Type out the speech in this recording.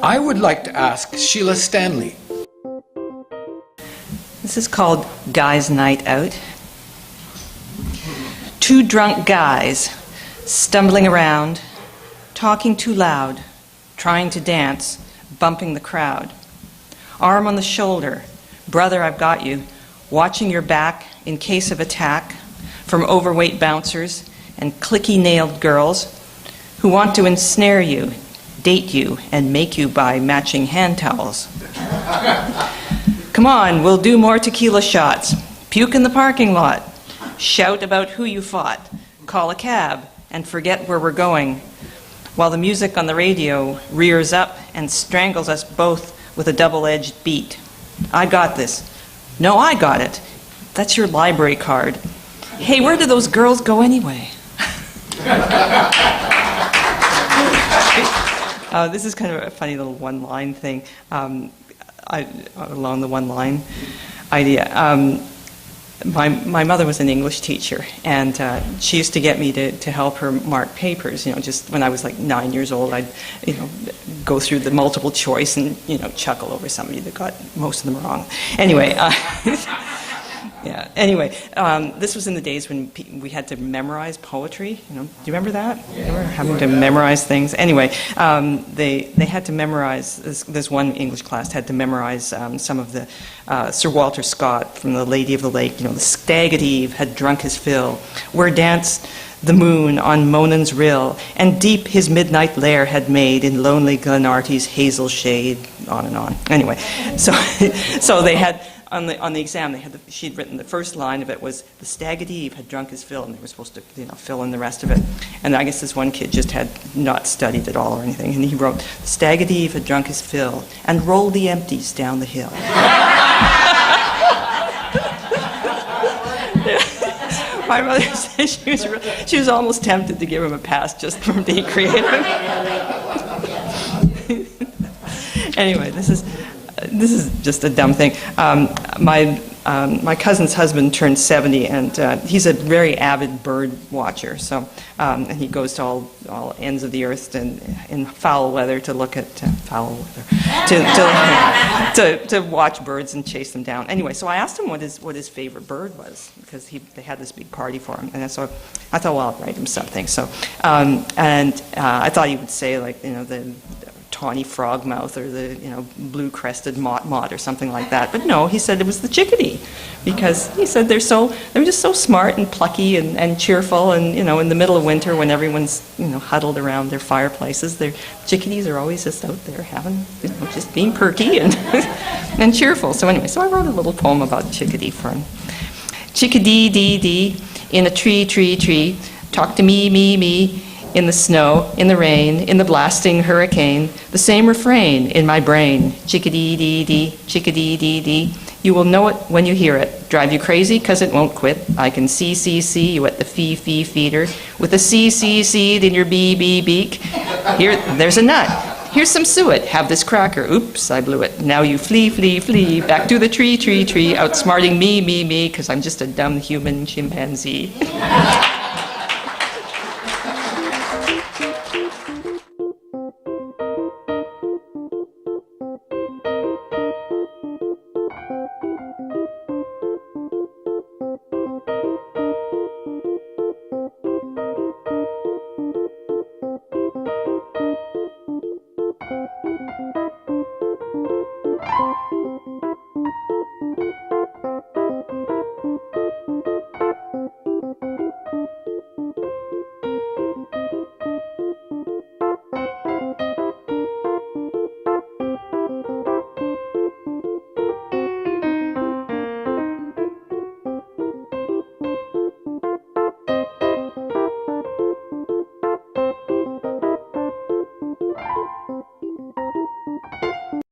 I would like to ask Sheila Stanley. This is called Guys' Night Out. Two drunk guys stumbling around, talking too loud, trying to dance, bumping the crowd. Arm on the shoulder, brother, I've got you, watching your back in case of attack from overweight bouncers and clicky-nailed girls who want to ensnare you, date you, and make you buy matching hand towels. Come on, we'll do more tequila shots, puke in the parking lot, shout about who you fought, call a cab, and forget where we're going, while the music on the radio rears up and strangles us both with a double-edged beat. I got this. No, I got it. That's your library card. Hey, where do those girls go anyway? This is kind of a funny little one-line thing, along the one-line idea. My mother was an English teacher, and she used to get me to help her mark papers. You know, just when I was like 9 years old, I'd go through the multiple choice and chuckle over somebody that got most of them wrong. Anyway. Yeah. Anyway, this was in the days when we had to memorize poetry. Do you remember that? Yeah. Remember having to memorize things? Anyway, they had to memorize. This one English class had to memorize some of the Sir Walter Scott from The Lady of the Lake. The stag at eve had drunk his fill, where danced the moon on Monan's rill, and deep his midnight lair had made in lonely Glenarty's hazel shade. On and on. Anyway, so they had. On the exam, she'd written the first line of it was, the stag at eve had drunk his fill, and they were supposed to fill in the rest of it. And I guess this one kid just had not studied at all or anything, and he wrote, the stag at eve had drunk his fill and rolled the empties down the hill. My mother said she was almost tempted to give him a pass just from being creative. Anyway, this is just a dumb thing. My cousin's husband turned 70, and he's a very avid bird watcher. So, and he goes to all ends of the earth and in foul weather to look at to watch birds and chase them down. Anyway, so I asked him what his favorite bird was, because they had this big party for him, and so I thought, well, I'll write him something. So, I thought he would say the tawny frogmouth or the blue-crested mott or something like that. But no, he said it was the chickadee, because he said they're just so smart and plucky and cheerful, and in the middle of winter when everyone's huddled around their fireplaces, their chickadees are always just out there having just being perky and and cheerful. So anyway, so I wrote a little poem about chickadee for him. Chickadee dee dee in a tree, talk to me. In the snow, in the rain, in the blasting hurricane, the same refrain in my brain. Chickadee-dee-dee, chickadee-dee-dee. You will know it when you hear it. Drive you crazy, 'cause it won't quit. I can see you at the fee feeder with a seed in your bee beak. Here, there's a nut. Here's some suet. Have this cracker. Oops, I blew it. Now you flee, back to the tree, outsmarting me, 'cause I'm just a dumb human chimpanzee.